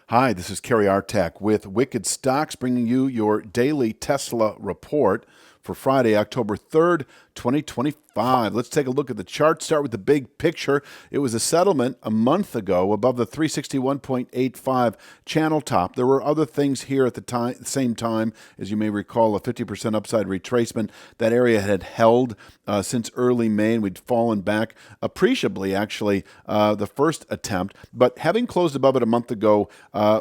Hi, this is Kerry Artak with Wicked Stocks, bringing you your daily Tesla report for Friday, October 3rd, 2025. Let's take a look at the chart. Start with the big picture. It was a settlement a month ago above the 361.85 channel top. There were other things here at the same time. As you may recall, a 50% upside retracement. That area had held since early May, and we'd fallen back appreciably, actually, the first attempt. But having closed above it a month ago,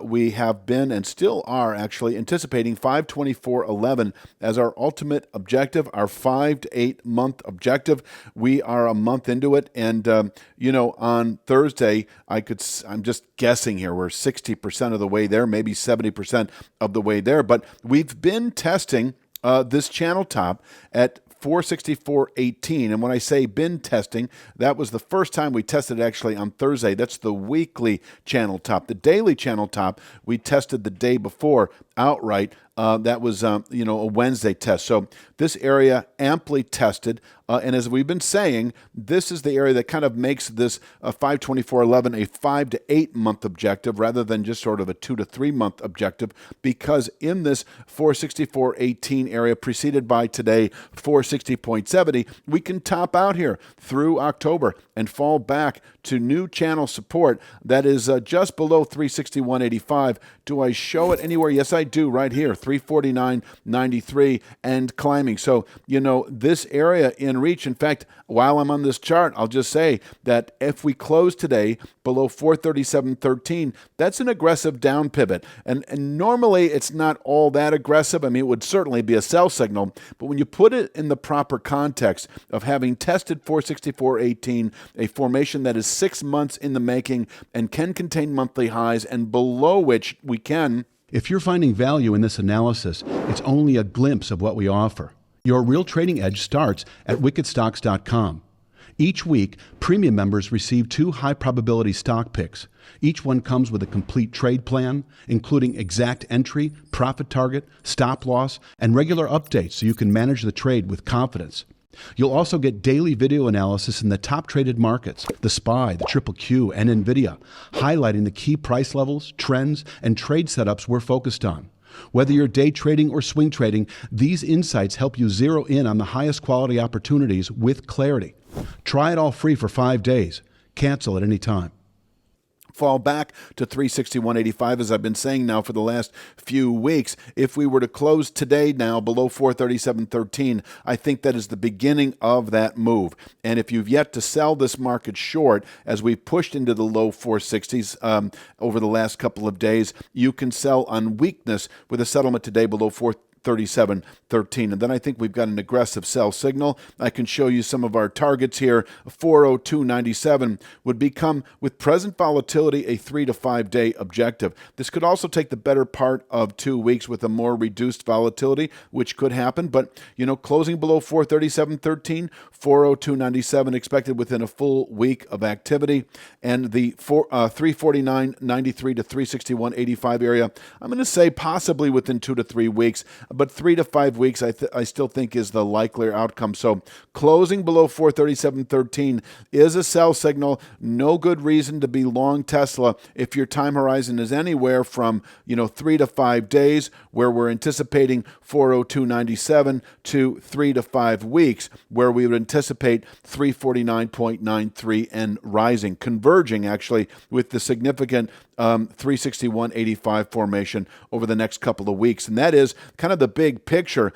we have been and still are actually anticipating 524.11 as our ultimate objective, our 5 to 8 month objective. We are a month into it, and on Thursday, I'm just guessing here, we're 60% of the way there, maybe 70% of the way there, but we've been testing this channel top at 464.18. And when I say been testing, that was the first time we tested it actually on Thursday. That's the weekly channel top. The daily channel top we tested the day before outright. That was a Wednesday test. So this area amply tested. And as we've been saying, this is the area that kind of makes this 524.11 a 5 to 8 month objective rather than just sort of a 2 to 3 month objective, because in this 464.18 area preceded by today 460.70, we can top out here through October and fall back to new channel support that is just below 361.85. Do I show it anywhere? Yes, I do, right here, 349.93 and climbing. So, this area in reach. In fact, while I'm on this chart, I'll just say that if we close today below 437.13, that's an aggressive down pivot. And normally it's not all that aggressive. I mean, it would certainly be a sell signal, but when you put it in the proper context of having tested 464.18, a formation that is 6 months in the making and can contain monthly highs and below which we can. If you're finding value in this analysis, it's only a glimpse of what we offer. Your real trading edge starts at wickedstocks.com. Each week, premium members receive 2 high-probability stock picks. Each one comes with a complete trade plan, including exact entry, profit target, stop loss, and regular updates so you can manage the trade with confidence. You'll also get daily video analysis in the top traded markets, the SPY, the Triple Q, and NVIDIA, highlighting the key price levels, trends, and trade setups we're focused on. Whether you're day trading or swing trading, these insights help you zero in on the highest quality opportunities with clarity. Try it all free for 5 days. Cancel at any time. Fall back to 361.85, as I've been saying now for the last few weeks. If we were to close today now below 437.13, I think that is the beginning of that move. And if you've yet to sell this market short, as we pushed into the low 460s over the last couple of days, you can sell on weakness with a settlement today below 437.13. And then I think we've got an aggressive sell signal. I can show you some of our targets here. 402.97 would become, with present volatility, a 3 to 5 day objective. This could also take the better part of 2 weeks with a more reduced volatility, which could happen. But, closing below 437.13, 402.97 expected within a full week of activity. And the 349.93 to 361.85 area, I'm going to say possibly within 2 to 3 weeks. But 3 to 5 weeks, I still think is the likelier outcome. So closing below 437.13 is a sell signal. No good reason to be long Tesla if your time horizon is anywhere from 3 to 5 days, where we're anticipating 402.97, to 3 to 5 weeks, where we would anticipate 349.93 and rising, converging actually with the significant 361.85 formation over the next couple of weeks. And that is kind of the big picture.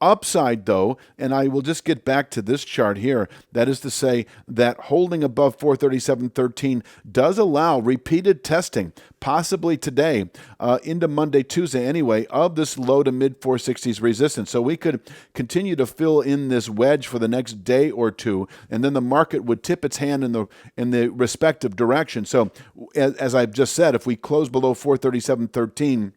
Upside though, and I will just get back to this chart here, that is to say that holding above 437.13 does allow repeated testing, possibly today, into Monday, Tuesday anyway, of this low to mid 460s resistance. So we could continue to fill in this wedge for the next day or two, and then the market would tip its hand in the respective direction. So as I've just said, if we close below 437.13,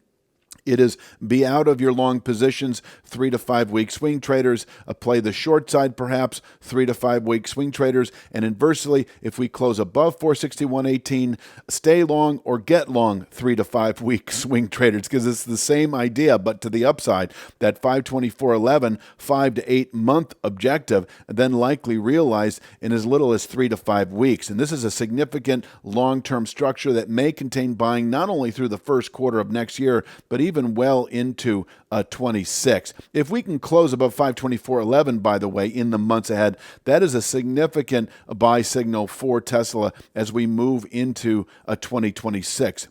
It is be out of your long positions 3 to 5 weeks. Swing traders play the short side, perhaps 3 to 5 weeks. Swing traders, and inversely, if we close above 461.18, stay long or get long 3 to 5 weeks. Swing traders, because it's the same idea, but to the upside. That 524.11, 5 to 8 month objective, and then likely realized in as little as 3 to 5 weeks. And this is a significant long-term structure that may contain buying not only through the first quarter of next year, but even well into 26. If we can close above 524.11, by the way, in the months ahead, that is a significant buy signal for Tesla as we move into 2026.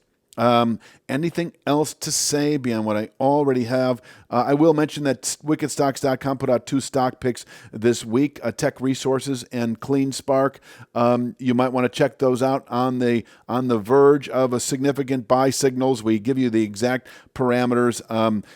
Anything else to say beyond what I already have? I will mention that wickedstocks.com put out 2 stock picks this week, Tech Resources and Clean Spark. You might want to check those out on the verge of a significant buy signals. We give you the exact parameters,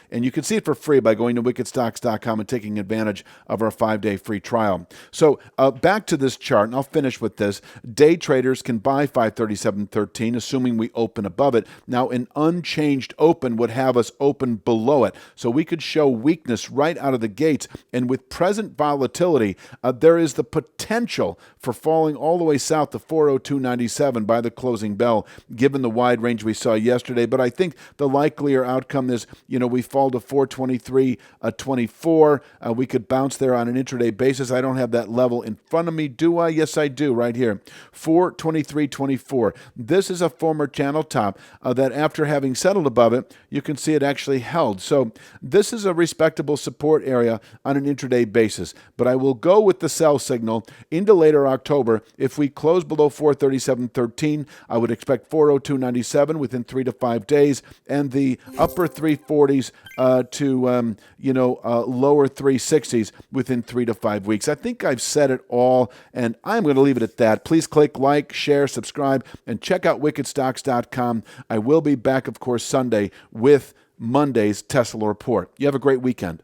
and you can see it for free by going to wickedstocks.com and taking advantage of our 5-day free trial. So back to this chart, and I'll finish with this. Day traders can buy 537.13, assuming we open above it. Now, an unchanged open would have us open below it. So we could show weakness right out of the gates. And with present volatility, there is the potential for falling all the way south to 402.97 by the closing bell, given the wide range we saw yesterday. But I think the likelier outcome is, we fall to 423.24. We could bounce there on an intraday basis. I don't have that level in front of me, do I? Yes, I do, right here. 423.24. This is a former channel top that after having settled above it, you can see it actually held. So this is a respectable support area on an intraday basis. But I will go with the sell signal into later October. If we close below 437.13, I would expect 402.97 within 3 to 5 days, and the upper 340s to lower 360s within 3 to 5 weeks. I think I've said it all, and I'm going to leave it at that. Please click like, share, subscribe, and check out wickedstocks.com. I will be back, of course, Sunday with Monday's Tesla Report. You have a great weekend.